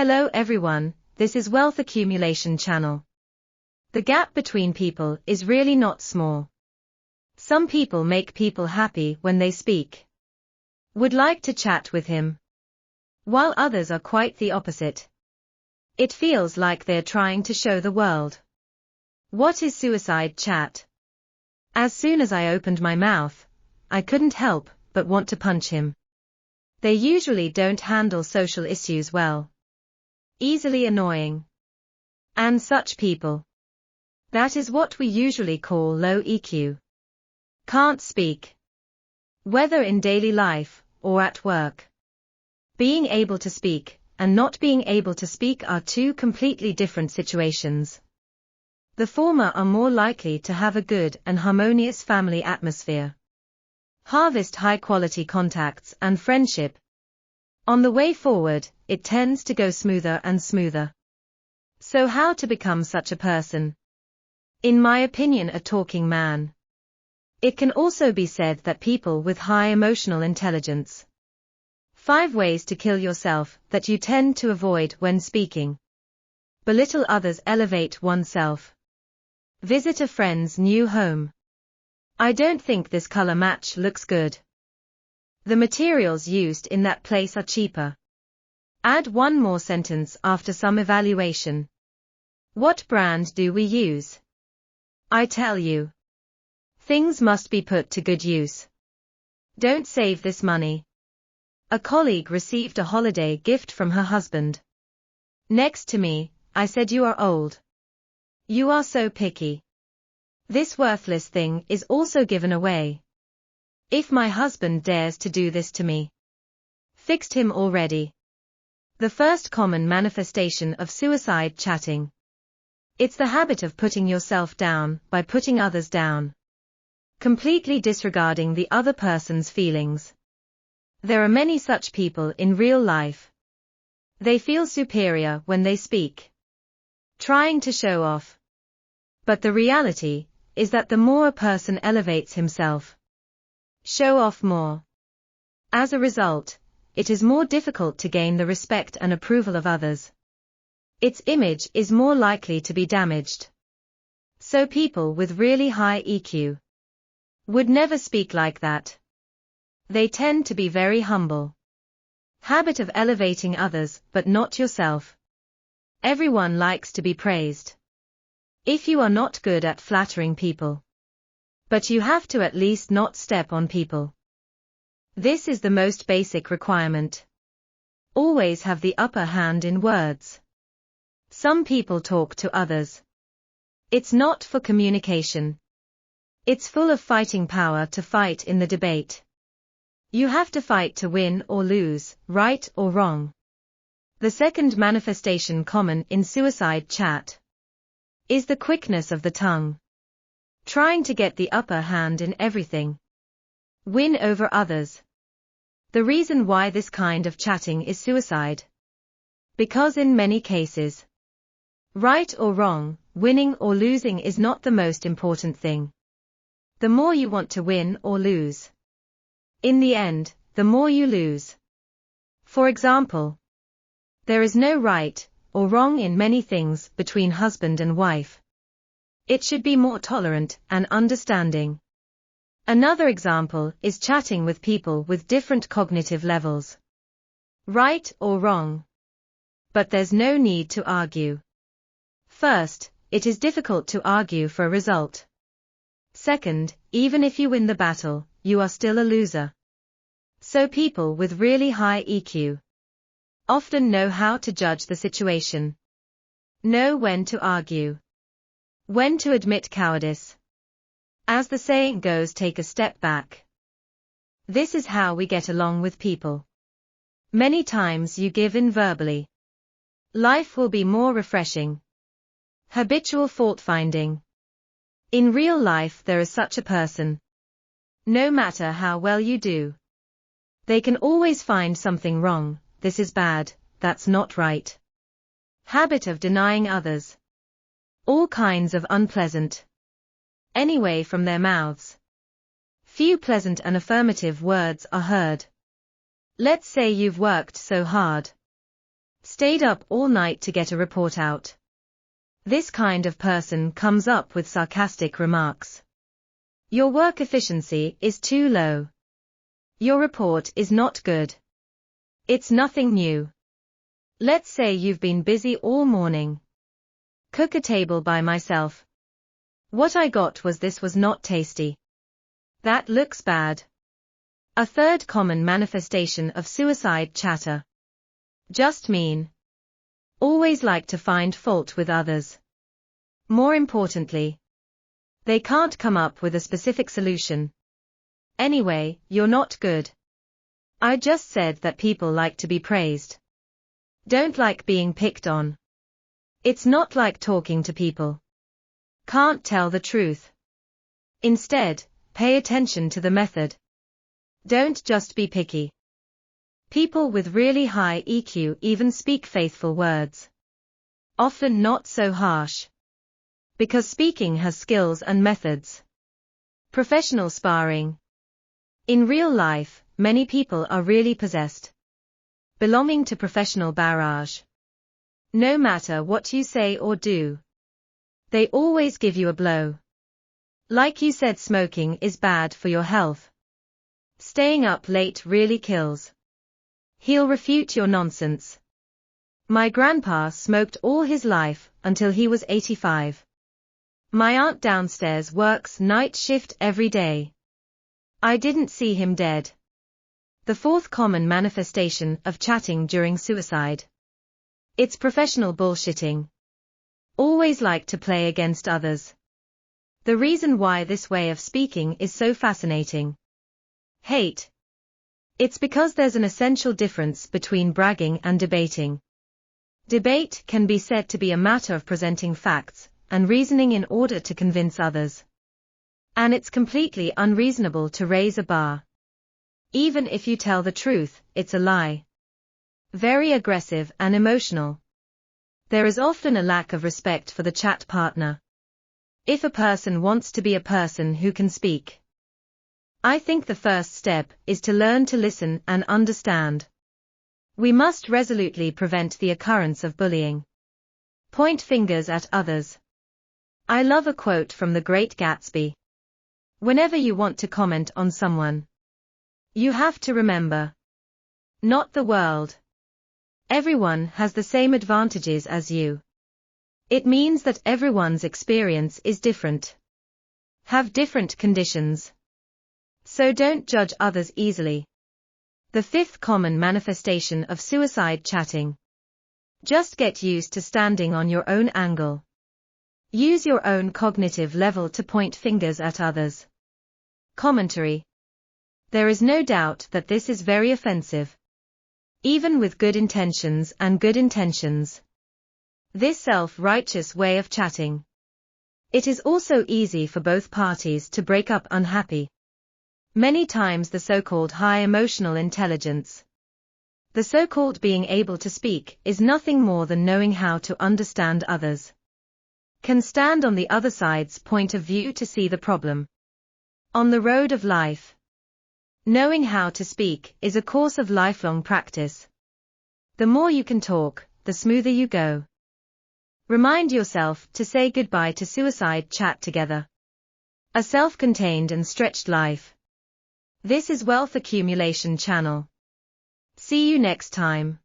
Hello everyone, this is Wealth Accumulation Channel. The gap between people is really not small. Some people make people happy when they speak. Would like to chat with him. While others are quite the opposite. It feels like they're trying to show the world. What is suicide chat? As soon as I opened my mouth, I couldn't help but want to punch him. They usually don't handle social issues well. Easily annoying. And such people. That is what we usually call low EQ. Can't speak. Whether in daily life or at work. Being able to speak and not being able to speak are two completely different situations. The former are more likely to have a good and harmonious family atmosphere. Harvest high-quality contacts and friendship. On the way forward, it tends to go smoother and smoother. So how to become such a person? In my opinion, a talking man. It can also be said that people with high emotional intelligence. 5 ways to kill yourself that you tend to avoid when speaking. Belittle others, elevate oneself. Visit a friend's new home. I don't think this color match looks good. The materials used in that place are cheaper. Add one more sentence after some evaluation. What brand do we use? I tell you. Things must be put to good use. Don't save this money. A colleague received a holiday gift from her husband. Next to me, I said, "You are old. You are so picky. This worthless thing is also given away. If my husband dares to do this to me. Fixed him already." The first common manifestation of suicide chatting. It's the habit of putting yourself down by putting others down. Completely disregarding the other person's feelings. There are many such people in real life. They feel superior when they speak. Trying to show off. But the reality is that the more a person elevates himself, show off more. As a result, it is more difficult to gain the respect and approval of others. Its image is more likely to be damaged. So people with really high EQ would never speak like that. They tend to be very humble. Habit of elevating others but not yourself. Everyone likes to be praised. If you are not good at flattering people, but you have to at least not step on people. This is the most basic requirement. Always have the upper hand in words. Some people talk to others. It's not for communication. It's full of fighting power to fight in the debate. You have to fight to win or lose, right or wrong. The second manifestation common in suicide chat is the quickness of the tongue. Trying to get the upper hand in everything. Win over others. The reason why this kind of chatting is suicide. Because in many cases, right or wrong, winning or losing is not the most important thing. The more you want to win or lose. In the end, the more you lose. For example, there is no right or wrong in many things between husband and wife. It should be more tolerant and understanding. Another example is chatting with people with different cognitive levels. Right or wrong. But there's no need to argue. First, it is difficult to argue for a result. Second, even if you win the battle, you are still a loser. So people with really high EQ often know how to judge the situation. Know when to argue. When to admit cowardice. As the saying goes, take a step back. This is how we get along with people. Many times you give in verbally. Life will be more refreshing. Habitual fault-finding. In real life there is such a person. No matter how well you do. They can always find something wrong, this is bad, that's not right. Habit of denying others. All kinds of unpleasant. Anyway from their mouths. Few pleasant and affirmative words are heard. Let's say you've worked so hard. Stayed up all night to get a report out. This kind of person comes up with sarcastic remarks. Your work efficiency is too low. Your report is not good. It's nothing new. Let's say you've been busy all morning. Cook a table by myself. What I got was this was not tasty. That looks bad. A third common manifestation of suicide chatter. Just mean. Always like to find fault with others. More importantly, they can't come up with a specific solution. Anyway, you're not good. I just said that people like to be praised. Don't like being picked on. It's not like talking to people. Can't tell the truth. Instead, pay attention to the method. Don't just be picky. People with really high EQ even speak faithful words. Often not so harsh. Because speaking has skills and methods. Professional sparring. In real life, many people are really possessed. Belonging to professional barrage. No matter what you say or do, they always give you a blow. Like you said, smoking is bad for your health. Staying up late really kills. He'll refute your nonsense. My grandpa smoked all his life until he was 85. My aunt downstairs works night shift every day. I didn't see him dead. The fourth common manifestation of chatting during suicide. It's professional bullshitting. Always like to play against others. The reason why this way of speaking is so fascinating. Hate. It's because there's an essential difference between bragging and debating. Debate can be said to be a matter of presenting facts and reasoning in order to convince others. And it's completely unreasonable to raise a bar. Even if you tell the truth, it's a lie. Very aggressive and emotional. There is often a lack of respect for the chat partner. If a person wants to be a person who can speak, I think the first step is to learn to listen and understand. We must resolutely prevent the occurrence of bullying. Point fingers at others. I love a quote from The Great Gatsby. Whenever you want to comment on someone, you have to remember. Not the world. Everyone has the same advantages as you. It means that everyone's experience is different. Have different conditions. So don't judge others easily. The fifth common manifestation of suicide chatting. Just get used to standing on your own angle. Use your own cognitive level to point fingers at others. Commentary. There is no doubt that this is very offensive. Even with good intentions and good intentions. This self-righteous way of chatting. It is also easy for both parties to break up unhappy. Many times the so-called high emotional intelligence, the so-called being able to speak, is nothing more than knowing how to understand others. Can stand on the other side's point of view to see the problem. On the road of life, knowing how to speak is a course of lifelong practice. The more you can talk, the smoother you go. Remind yourself to say goodbye to suicide chat together. A self-contained and stretched life. This is Wealth Accumulation Channel. See you next time.